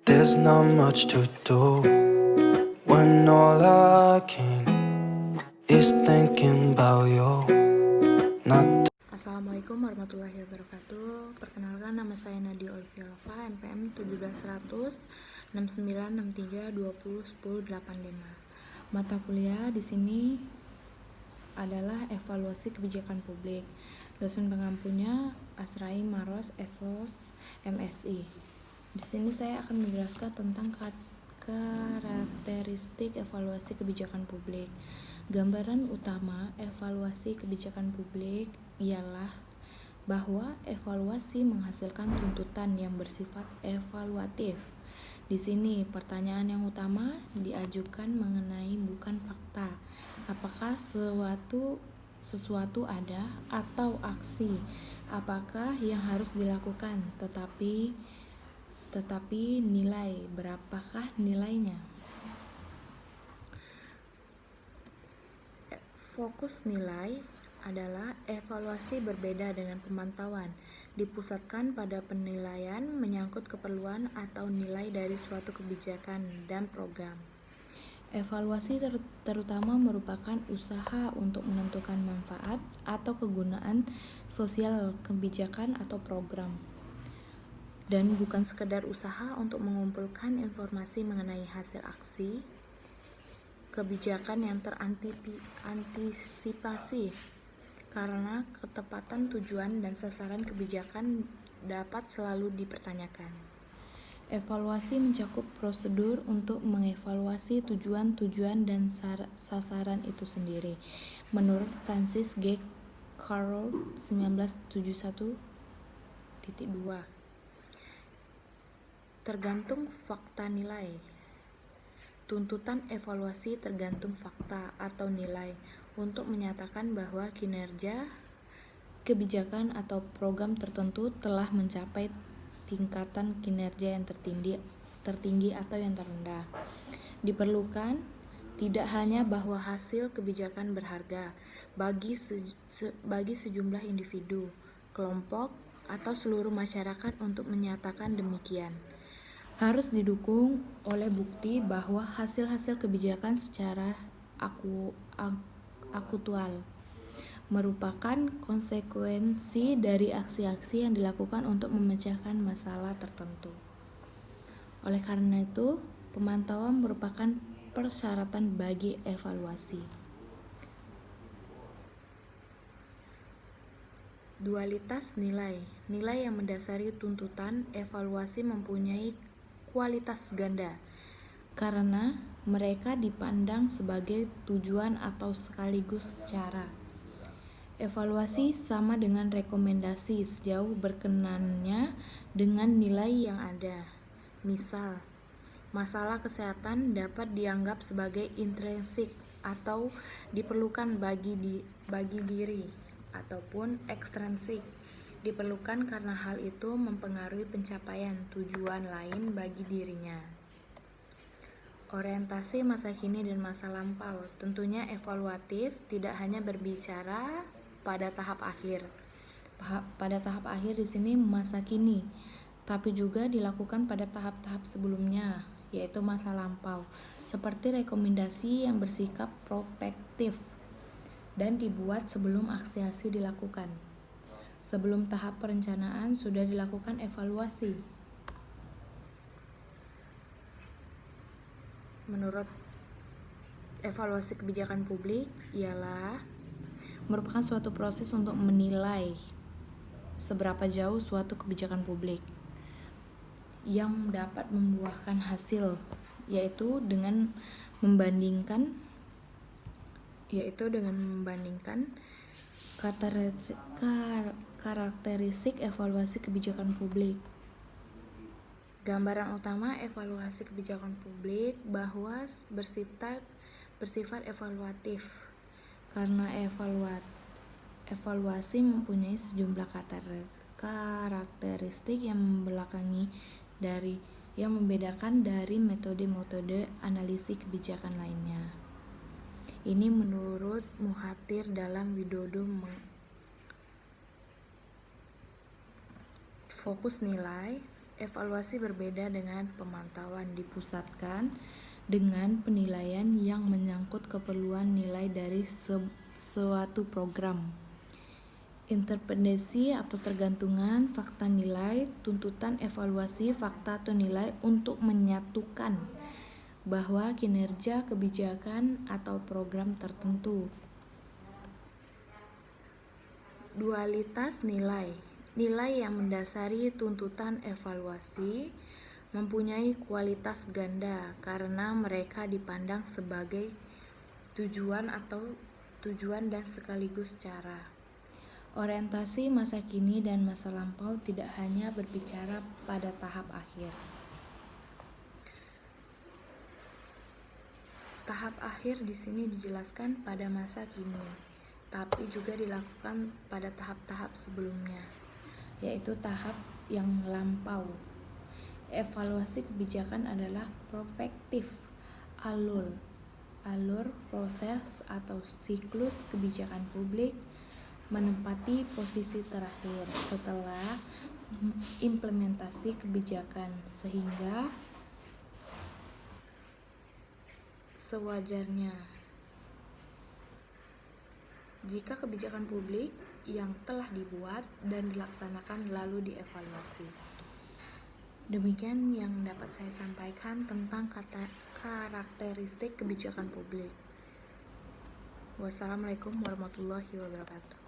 There's not much to do when all I can is thinking about you. Not Assalamualaikum warahmatullahi wabarakatuh. Perkenalkan, nama saya Nadia Olivia Lova, NPM 17100 6963 20 10 85. Mata kuliah di sini adalah evaluasi kebijakan publik. Dosen pengampunya Asrai Maros Esos MSI. Di sini saya akan menjelaskan tentang karakteristik evaluasi kebijakan publik. Gambaran utama evaluasi kebijakan publik ialah bahwa evaluasi menghasilkan tuntutan yang bersifat evaluatif. Di sini pertanyaan yang utama diajukan mengenai bukan fakta. Apakah sesuatu ada atau aksi? Apakah yang harus dilakukan? Tetapi nilai, berapakah nilainya? Fokus nilai adalah evaluasi berbeda dengan pemantauan, dipusatkan pada penilaian menyangkut keperluan atau nilai dari suatu kebijakan dan program. Evaluasi terutama merupakan usaha untuk menentukan manfaat atau kegunaan sosial kebijakan atau program, dan bukan sekedar usaha untuk mengumpulkan informasi mengenai hasil aksi kebijakan yang terantisipasi, karena ketepatan tujuan dan sasaran kebijakan dapat selalu dipertanyakan. Evaluasi mencakup prosedur untuk mengevaluasi tujuan dan sasaran itu sendiri. Menurut Francis G. Carroll 1971-2, tergantung fakta nilai. Tuntutan evaluasi tergantung fakta atau nilai untuk menyatakan bahwa kinerja kebijakan atau program tertentu telah mencapai tingkatan kinerja yang tertinggi atau yang terendah. Diperlukan tidak hanya bahwa hasil kebijakan berharga bagi sejumlah individu, kelompok, atau seluruh masyarakat untuk menyatakan demikian. Harus didukung oleh bukti bahwa hasil-hasil kebijakan secara aktual merupakan konsekuensi dari aksi-aksi yang dilakukan untuk memecahkan masalah tertentu. Oleh karena itu, pemantauan merupakan persyaratan bagi evaluasi. Dualitas nilai. Nilai yang mendasari tuntutan evaluasi mempunyai kualitas ganda, karena mereka dipandang sebagai tujuan atau sekaligus cara. Evaluasi sama dengan rekomendasi sejauh berkenannya dengan nilai yang ada. Misal, masalah kesehatan dapat dianggap sebagai intrinsik atau diperlukan bagi diri, ataupun ekstrinsik, diperlukan karena hal itu mempengaruhi pencapaian tujuan lain bagi dirinya. Orientasi masa kini dan masa lampau. Tentunya evaluatif tidak hanya berbicara pada tahap akhir. Pada tahap akhir di sini masa kini, tapi juga dilakukan pada tahap-tahap sebelumnya, yaitu masa lampau, seperti rekomendasi yang bersikap prospektif dan dibuat sebelum aksi-aksi dilakukan. Sebelum tahap perencanaan sudah dilakukan evaluasi. Menurut evaluasi kebijakan publik ialah merupakan suatu proses untuk menilai seberapa jauh suatu kebijakan publik yang dapat membuahkan hasil, yaitu dengan membandingkan karakteristik evaluasi kebijakan publik. Gambaran utama evaluasi kebijakan publik bahwa bersifat evaluatif, karena evaluasi mempunyai sejumlah karakteristik yang membedakan dari metode-metode analisis kebijakan lainnya. Ini menurut Muhatir dalam Widodo. Fokus nilai Evaluasi berbeda dengan pemantauan, dipusatkan dengan penilaian yang menyangkut keperluan nilai dari suatu program. Interdependensi atau tergantungan fakta nilai, tuntutan evaluasi fakta atau nilai untuk menyatukan bahwa kinerja kebijakan atau program tertentu. Dualitas nilai. Nilai yang mendasari tuntutan evaluasi mempunyai kualitas ganda karena mereka dipandang sebagai tujuan dan sekaligus cara. Orientasi masa kini dan masa lampau tidak hanya berbicara pada tahap akhir. Tahap akhir di sini dijelaskan pada masa kini, tapi juga dilakukan pada tahap-tahap sebelumnya, yaitu tahap yang lampau. Evaluasi kebijakan adalah prospektif, alur proses atau siklus kebijakan publik menempati posisi terakhir setelah implementasi kebijakan, sehingga sewajarnya jika kebijakan publik yang telah dibuat dan dilaksanakan lalu dievaluasi. Demikian yang dapat saya sampaikan tentang karakteristik kebijakan publik. Wassalamualaikum warahmatullahi wabarakatuh.